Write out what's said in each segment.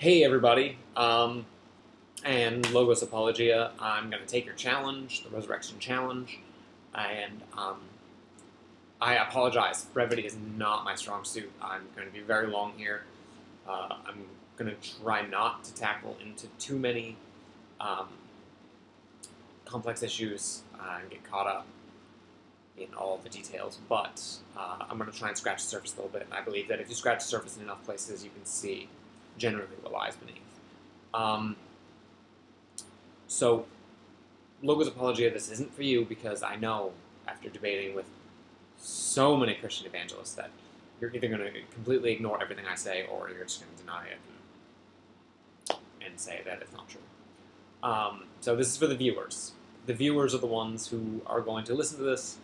Hey everybody, and LogosApologia, I'm going to take your challenge, the Resurrection Challenge, and I apologize. Brevity is not my strong suit. I'm going to be very long here. I'm going to try not to tackle into too many um, complex issues and get caught up in all the details, but I'm going to try and scratch the surface a little bit, and I believe that if you scratch the surface in enough places, you can see generally what lies beneath. So, LogosApologia, this isn't for you because I know, after debating with so many Christian evangelists, that you're either going to completely ignore everything I say or you're just going to deny it and say that it's not true. So this is for the viewers. The viewers are the ones who are going to listen to this.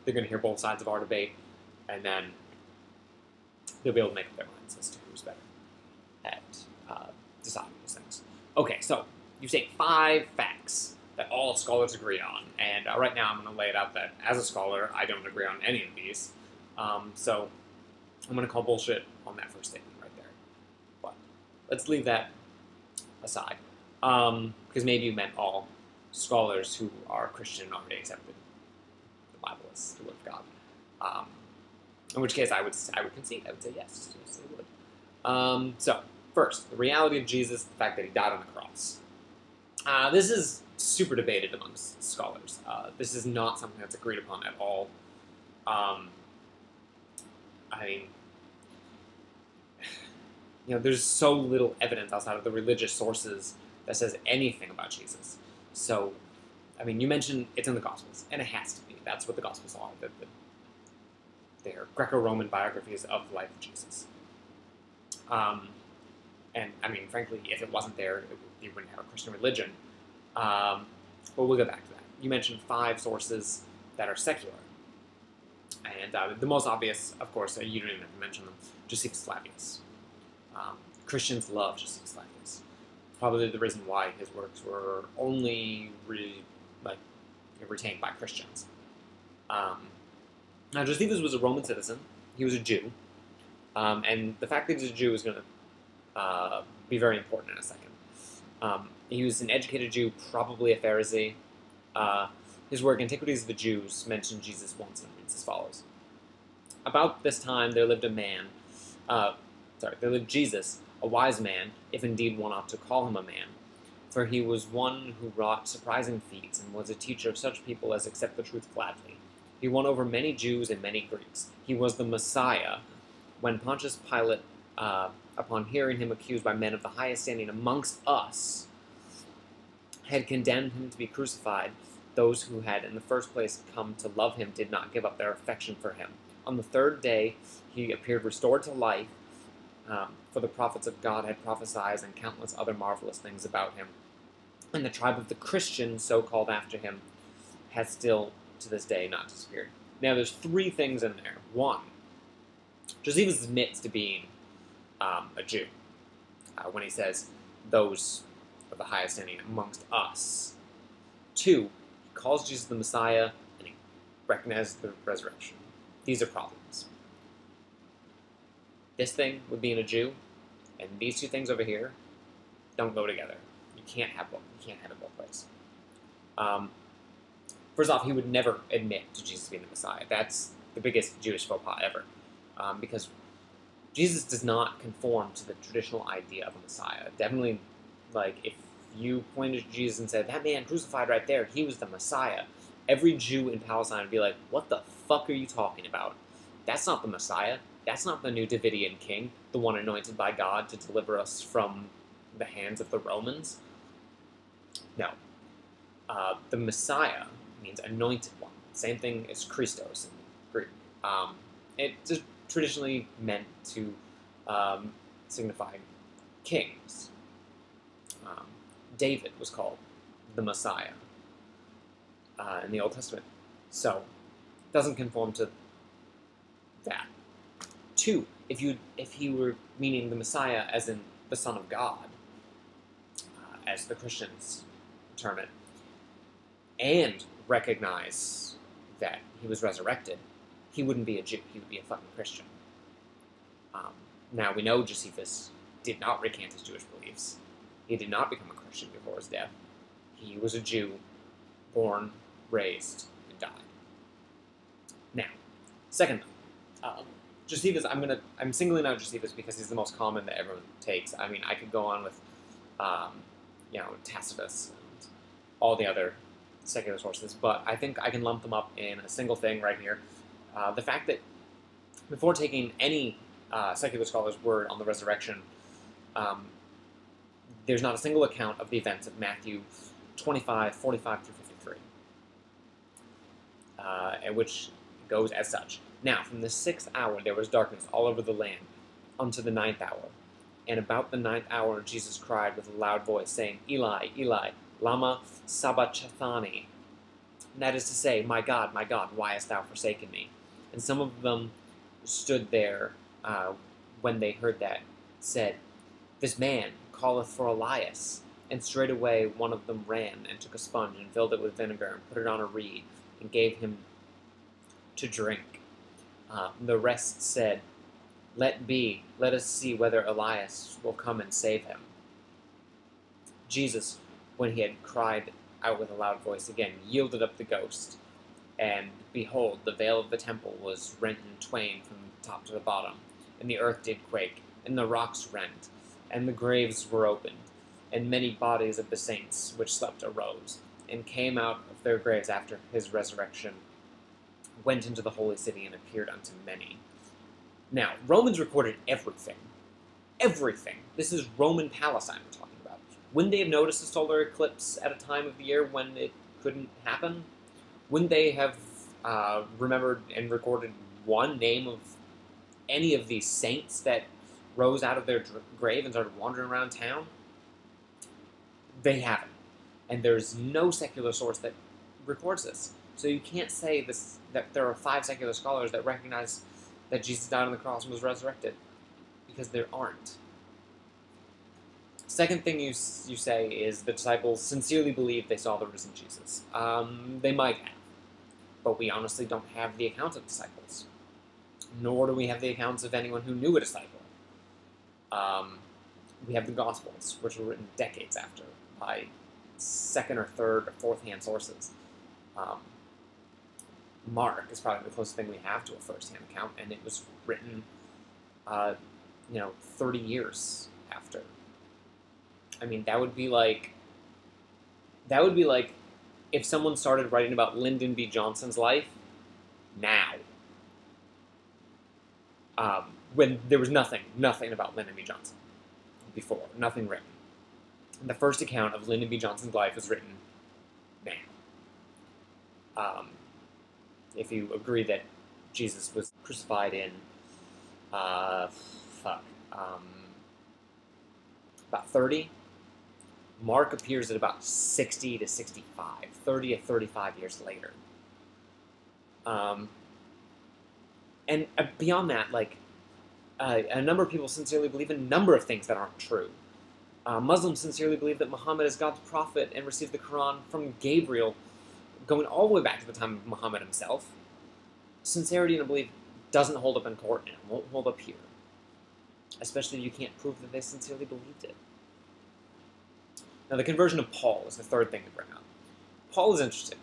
They're going to hear both sides of our debate, and then they'll be able to make up their minds as to who's better at deciding these things. Okay, so you take 5 facts that all scholars agree on, and right now I'm going to lay it out that, as a scholar, I don't agree on any of these. So I'm going to call bullshit on that first statement right there. But let's leave that aside, because maybe you meant all scholars who are Christian already accepted the Bible as the Word of God. In which case I would concede. I would say yes they would. So first, the reality of Jesus, the fact that he died on the cross. This is super debated amongst scholars. This is not something that's agreed upon at all. I mean, there's so little evidence outside of the religious sources that says anything about Jesus. So, I mean, you mentioned it's in the Gospels, and it has to be. That's what the Gospels are. They're Greco-Roman biographies of the life of Jesus. And, I mean, frankly, if it wasn't there, you wouldn't have a Christian religion. But we'll get back to that. You mentioned 5 sources that are secular. And the most obvious, of course, you didn't even mention them, Josephus Flavius. Christians love Josephus Flavius. Probably the reason why his works were only retained by Christians. Now, Josephus was a Roman citizen. He was a Jew. And the fact that he's a Jew is going to be very important in a second. He was an educated Jew, probably a Pharisee. His work, Antiquities of the Jews, mentioned Jesus once and reads as follows. About this time there lived Jesus, a wise man, if indeed one ought to call him a man. For he was one who wrought surprising feats, and was a teacher of such people as accept the truth gladly. He won over many Jews and many Greeks. He was the Messiah. When Pontius Pilate, upon hearing him accused by men of the highest standing amongst us, had condemned him to be crucified, those who had in the first place come to love him did not give up their affection for him. On the 3rd day he appeared restored to life, for the prophets of God had prophesied and countless other marvelous things about him. And the tribe of the Christians, so called after him, has still to this day not disappeared. Now there's 3 things in there. 1, Josephus admits to being a Jew when he says those of the highest standing amongst us. 2, he calls Jesus the Messiah, and he recognizes the resurrection. These are problems. This thing with being a Jew, and these 2 things over here, don't go together. You can't have both. You can't have it both ways. First off, he would never admit to Jesus being the Messiah. That's the biggest Jewish faux pas ever, because Jesus does not conform to the traditional idea of a Messiah. Definitely, if you pointed to Jesus and said, that man crucified right there, he was the Messiah, every Jew in Palestine would be like, what the fuck are you talking about? That's not the Messiah. That's not the new Davidian king, the one anointed by God to deliver us from the hands of the Romans. No. The Messiah means anointed one. Same thing as Christos in Greek. It's just traditionally meant to signify kings. David was called the Messiah in the Old Testament. So, it doesn't conform to that. 2, if he were meaning the Messiah as in the Son of God, as the Christians term it, and recognize that he was resurrected, he wouldn't be a Jew, he would be a fucking Christian. Now, we know Josephus did not recant his Jewish beliefs. He did not become a Christian before his death. He was a Jew, born, raised, and died. Now, secondly, Josephus, I'm singling out Josephus because he's the most common that everyone takes. I mean, I could go on with, Tacitus and all the other secular sources, but I think I can lump them up in a single thing right here. The fact that before taking any secular scholar's word on the resurrection, there's not a single account of the events of Matthew 25, 45 through 53, which goes as such. Now, from the 6th hour there was darkness all over the land unto the 9th hour. And about the 9th hour Jesus cried with a loud voice, saying, Eli, Eli, lama sabachthani. That is to say, my God, why hast thou forsaken me? And some of them stood there when they heard that, said, This man calleth for Elias. And straightway one of them ran and took a sponge and filled it with vinegar and put it on a reed and gave him to drink. The rest said, Let be, let us see whether Elias will come and save him. Jesus, when he had cried out with a loud voice again, yielded up the ghost. And behold, the veil of the temple was rent in twain from the top to the bottom, and the earth did quake, and the rocks rent, and the graves were opened, and many bodies of the saints which slept arose, and came out of their graves after his resurrection, went into the holy city, and appeared unto many. Now, Romans recorded everything. Everything. This is Roman Palestine we're talking about. Wouldn't they have noticed a solar eclipse at a time of the year when it couldn't happen? Wouldn't they have remembered and recorded one name of any of these saints that rose out of their grave and started wandering around town? They haven't. And there's no secular source that records this. So you can't say this, that there are 5 secular scholars that recognize that Jesus died on the cross and was resurrected, because there aren't. Second thing you say is the disciples sincerely believed they saw the risen Jesus. They might have, but we honestly don't have the accounts of disciples, nor do we have the accounts of anyone who knew a disciple. We have the Gospels, which were written decades after by second or third or fourth-hand sources. Mark is probably the closest thing we have to a first-hand account, and it was written, 30 years after. I mean, that would be like if someone started writing about Lyndon B. Johnson's life now, when there was nothing about Lyndon B. Johnson before, nothing written. And the first account of Lyndon B. Johnson's life was written now. If you agree that Jesus was crucified in, about 30, Mark appears at about 60 to 65, 30 to 35 years later. And beyond that, a number of people sincerely believe in a number of things that aren't true. Muslims sincerely believe that Muhammad is God's prophet and received the Quran from Gabriel, going all the way back to the time of Muhammad himself. Sincerity in a belief doesn't hold up in court and it won't hold up here. Especially if you can't prove that they sincerely believed it. Now, the conversion of Paul is the third thing to bring up. Paul is interesting.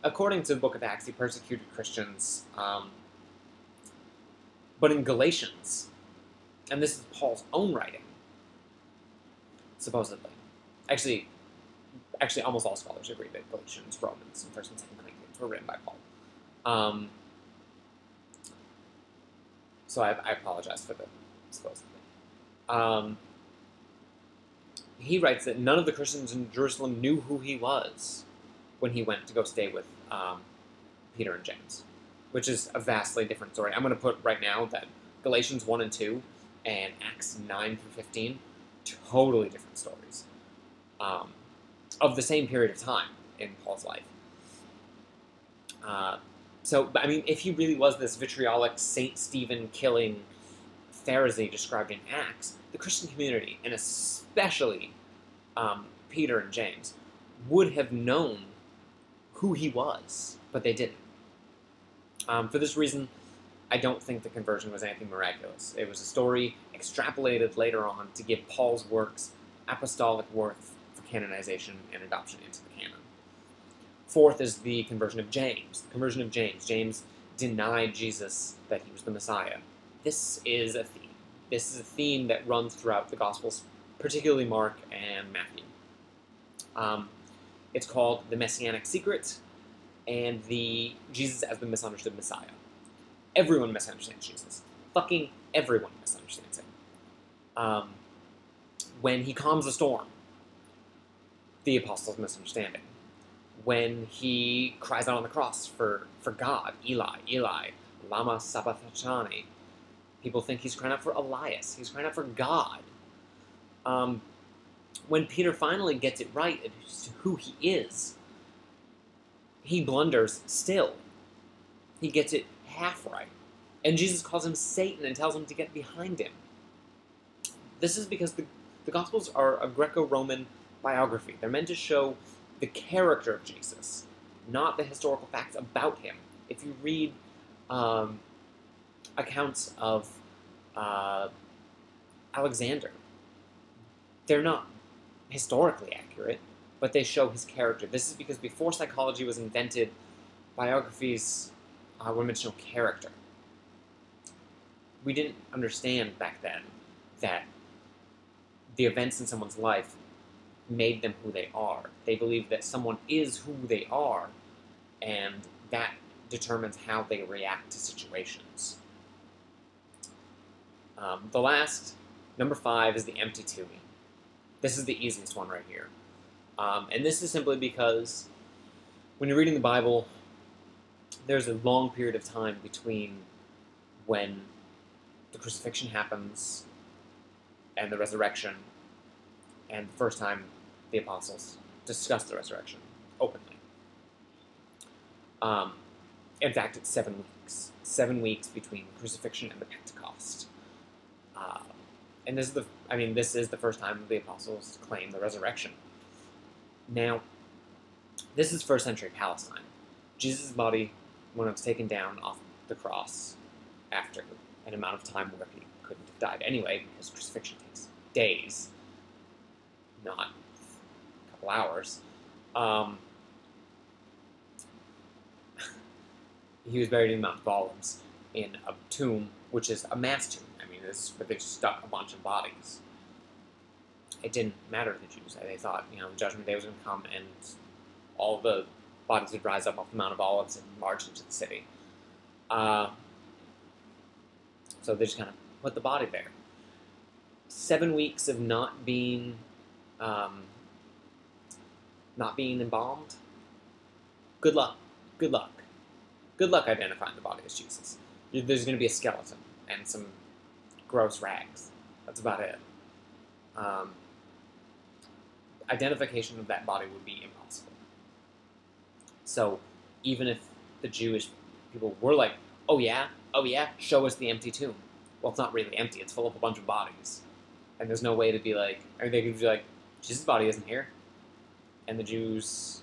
According to the book of Acts, he persecuted Christians, but in Galatians, and this is Paul's own writing, supposedly. Actually, almost all scholars agree that Galatians, Romans, and 1st and 2nd Corinthians were written by Paul. So I apologize for the supposedly. He writes that none of the Christians in Jerusalem knew who he was when he went to go stay with Peter and James, which is a vastly different story. I'm going to put right now that Galatians 1 and 2 and Acts 9 through 15, totally different stories of the same period of time in Paul's life. But I mean, if he really was this vitriolic Saint Stephen killing Pharisee described in Acts, the Christian community, and especially Peter and James, would have known who he was, but they didn't. For this reason, I don't think the conversion was anything miraculous. It was a story extrapolated later on to give Paul's works apostolic worth for canonization and adoption into the canon. Fourth is the conversion of James. The conversion of James. James denied Jesus that he was the Messiah. This is a theme. This is a theme that runs throughout the Gospels, particularly Mark and Matthew. It's called the Messianic Secret and the Jesus as the Misunderstood Messiah. Everyone misunderstands Jesus. Fucking everyone misunderstands him. When he calms a storm, the apostles misunderstand him. When he cries out on the cross for God, Eli, Eli, lama sabachthani, people think he's crying out for Elias. He's crying out for God. When Peter finally gets it right as to who he is, he blunders still. He gets it half right. And Jesus calls him Satan and tells him to get behind him. This is because the Gospels are a Greco-Roman biography. They're meant to show the character of Jesus, not the historical facts about him. If you read accounts of Alexander, they're not historically accurate, but they show his character. This is because before psychology was invented, biographies were meant to show character. We didn't understand back then that the events in someone's life made them who they are. They believed that someone is who they are, and that determines how they react to situations. The last, number 5, is the empty tomb. This is the easiest one right here. And this is simply because when you're reading the Bible, there's a long period of time between when the crucifixion happens and the resurrection, and the first time the apostles discuss the resurrection openly. In fact, it's 7 weeks. 7 weeks between crucifixion and the Pentecost. And this is the first time the apostles claim the resurrection. Now, this is first century Palestine. Jesus' body, when it was taken down off the cross after an amount of time where he couldn't have died anyway, because crucifixion takes days, not a couple hours. He was buried in Mount of Olives in a tomb, which is a mass tomb. This is where they stuck a bunch of bodies. It didn't matter to the Jews. They thought, the Judgment Day was going to come and all the bodies would rise up off the Mount of Olives and march into the city. So they just kind of put the body there. 7 weeks of not being embalmed. Good luck. Good luck. Good luck identifying the body as Jesus. There's going to be a skeleton and some gross rags. That's about it. Identification of that body would be impossible. So even if the Jewish people were like, oh yeah, show us the empty tomb. Well, it's not really empty. It's full of a bunch of bodies. And there's no way to be like, they could be like, Jesus' body isn't here. And the Jews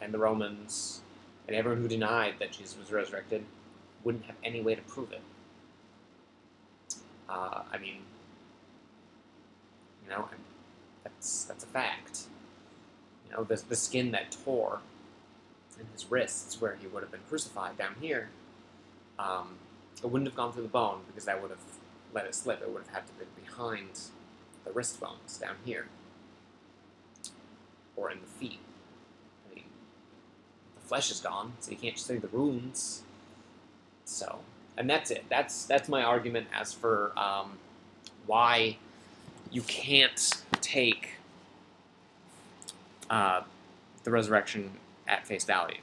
and the Romans and everyone who denied that Jesus was resurrected wouldn't have any way to prove it. That's a fact. The skin that tore in his wrists where he would have been crucified down here, it wouldn't have gone through the bone because that would have let it slip. It would have had to be behind the wrist bones down here, or in the feet. The flesh is gone, so you can't see the wounds. So, and that's it. That's my argument as for why you can't take the resurrection at face value.